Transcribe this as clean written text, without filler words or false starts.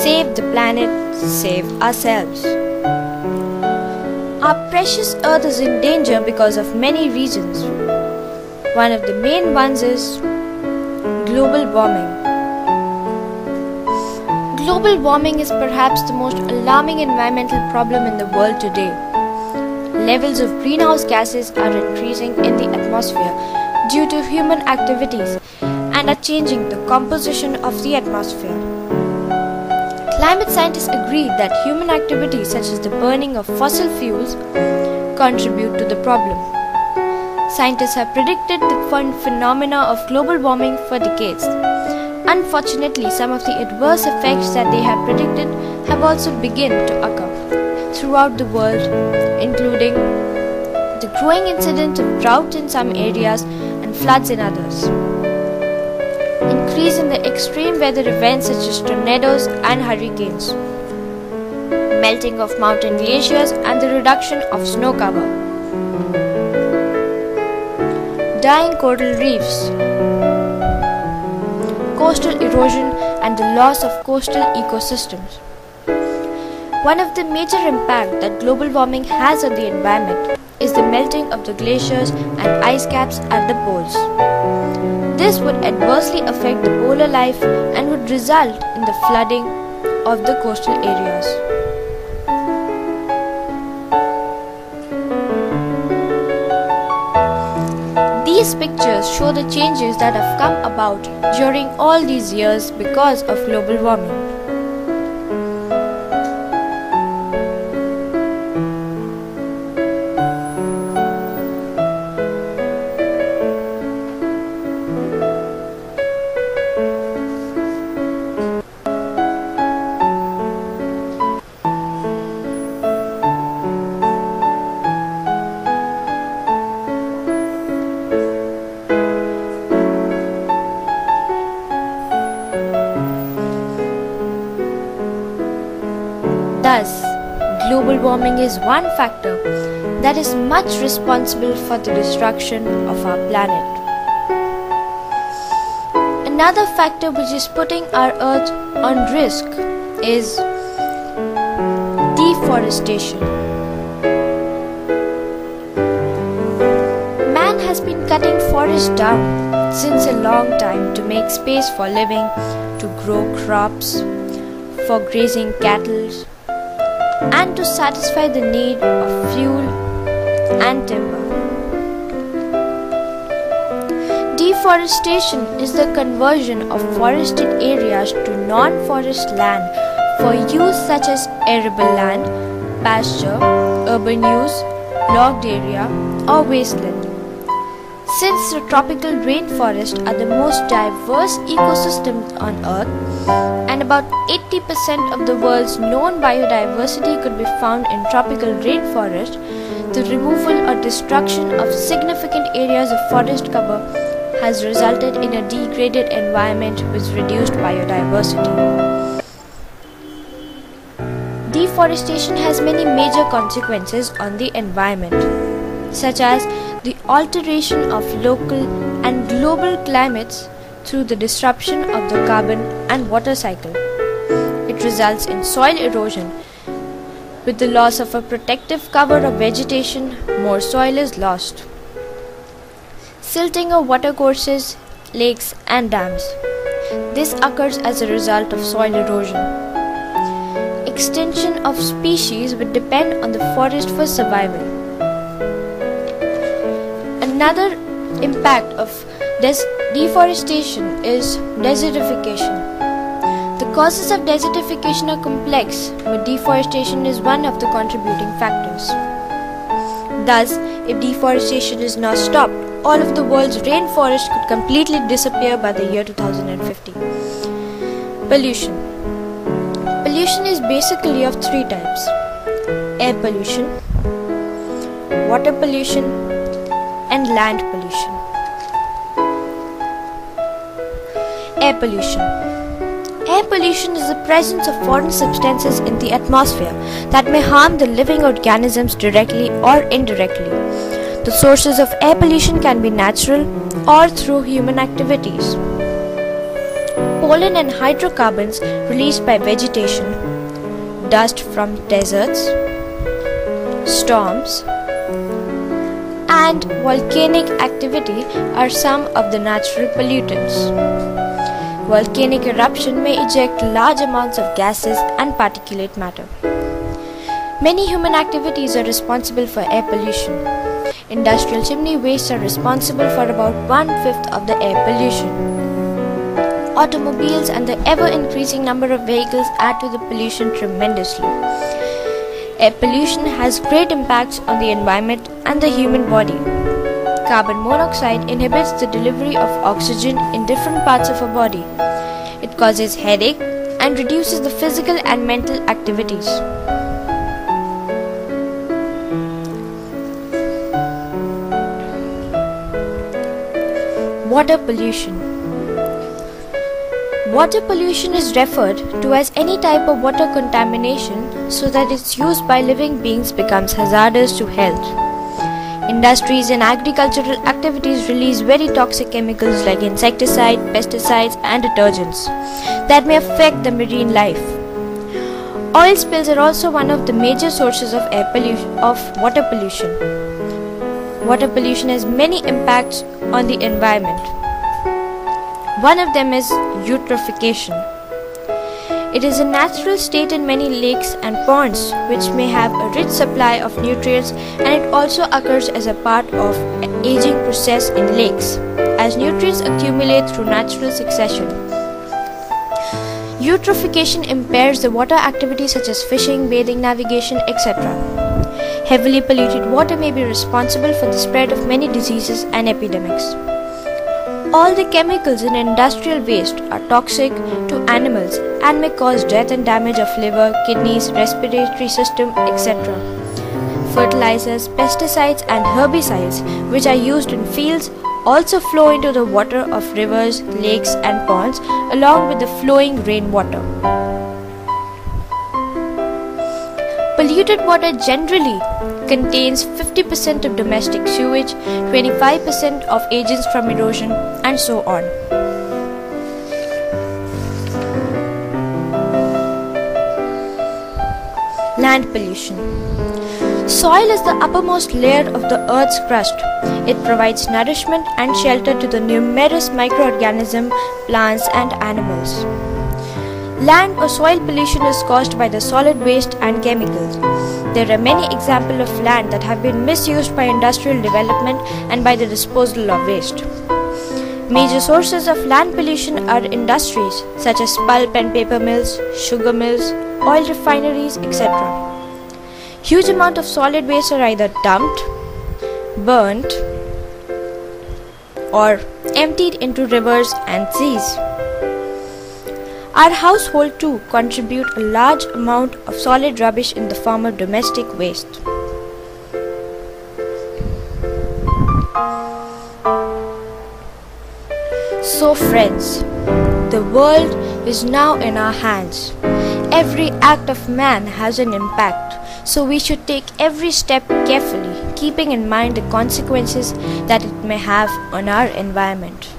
Save the planet, save ourselves. Our precious Earth is in danger because of many reasons. One of the main ones is global warming. Global warming is perhaps the most alarming environmental problem in the world today. Levels of greenhouse gases are increasing in the atmosphere due to human activities and are changing the composition of the atmosphere. Climate scientists agree that human activities such as the burning of fossil fuels contribute to the problem. Scientists have predicted the phenomena of global warming for decades. Unfortunately, some of the adverse effects that they have predicted have also begun to occur throughout the world, including the growing incidence of drought in some areas and floods in others. Increase in the extreme weather events such as tornadoes and hurricanes, melting of mountain glaciers and the reduction of snow cover, dying coral reefs, coastal erosion and the loss of coastal ecosystems. One of the major impacts that global warming has on the environment is the melting of the glaciers and ice caps at the poles. This would adversely affect the polar life and would result in the flooding of the coastal areas. These pictures show the changes that have come about during all these years because of global warming. Thus, global warming is one factor that is much responsible for the destruction of our planet. Another factor which is putting our Earth on risk is deforestation. Man has been cutting forests down since a long time to make space for living, to grow crops, for grazing cattle, and to satisfy the need of fuel and timber. Deforestation is the conversion of forested areas to non-forest land for use such as arable land, pasture, urban use, logged area or wasteland. Since the tropical rainforests are the most diverse ecosystems on Earth, and about 80% of the world's known biodiversity could be found in tropical rainforest, the removal or destruction of significant areas of forest cover has resulted in a degraded environment with reduced biodiversity. Deforestation has many major consequences on the environment, such as the alteration of local and global climates through the disruption of the carbon and water cycle. It results in soil erosion. With the loss of a protective cover of vegetation, more soil is lost. Silting of watercourses, lakes and dams. This occurs as a result of soil erosion. Extinction of species would depend on the forest for survival. Another impact of deforestation is desertification. The causes of desertification are complex, but deforestation is one of the contributing factors. Thus, if deforestation is not stopped, all of the world's rainforest could completely disappear by the year 2050. Pollution. Pollution is basically of three types: air pollution, water pollution, and land pollution. Air pollution. Air pollution is the presence of foreign substances in the atmosphere that may harm the living organisms directly or indirectly. The sources of air pollution can be natural or through human activities. pollen and hydrocarbons released by vegetation, dust from deserts, storms, and volcanic activity are some of the natural pollutants. Volcanic eruption may eject large amounts of gases and particulate matter. Many human activities are responsible for air pollution. Industrial chimney wastes are responsible for about 1/5 of the air pollution. Automobiles and the ever-increasing number of vehicles add to the pollution tremendously. Air pollution has great impacts on the environment and the human body. Carbon monoxide inhibits the delivery of oxygen in different parts of our body. It causes headache and reduces the physical and mental activities. Water pollution. Water pollution is referred to as any type of water contamination so that its use by living beings becomes hazardous to health. Industries and agricultural activities release very toxic chemicals like insecticides, pesticides, and detergents that may affect the marine life. Oil spills are also one of the major sources of water pollution. Water pollution has many impacts on the environment. One of them is eutrophication. It is a natural state in many lakes and ponds which may have a rich supply of nutrients, and it also occurs as a part of an aging process in lakes as nutrients accumulate through natural succession. Eutrophication impairs the water activities such as fishing, bathing, navigation, etc. Heavily polluted water may be responsible for the spread of many diseases and epidemics. All the chemicals in industrial waste are toxic to animals and may cause death and damage of liver, kidneys, respiratory system, etc. Fertilizers, pesticides and herbicides which are used in fields also flow into the water of rivers, lakes and ponds along with the flowing rainwater. Polluted water generally contains 50% of domestic sewage, 25% of agents from erosion, and so on. Land pollution. Soil is the uppermost layer of the Earth's crust. It provides nourishment and shelter to the numerous microorganisms, plants, and animals. Land or soil pollution is caused by the solid waste and chemicals. There are many examples of land that have been misused by industrial development and by the disposal of waste. Major sources of land pollution are industries such as pulp and paper mills, sugar mills, oil refineries, etc. Huge amount of solid waste are either dumped, burnt, or emptied into rivers and seas. Our household too contribute a large amount of solid rubbish in the form of domestic waste. So friends, the world is now in our hands. Every act of man has an impact, so we should take every step carefully, keeping in mind the consequences that it may have on our environment.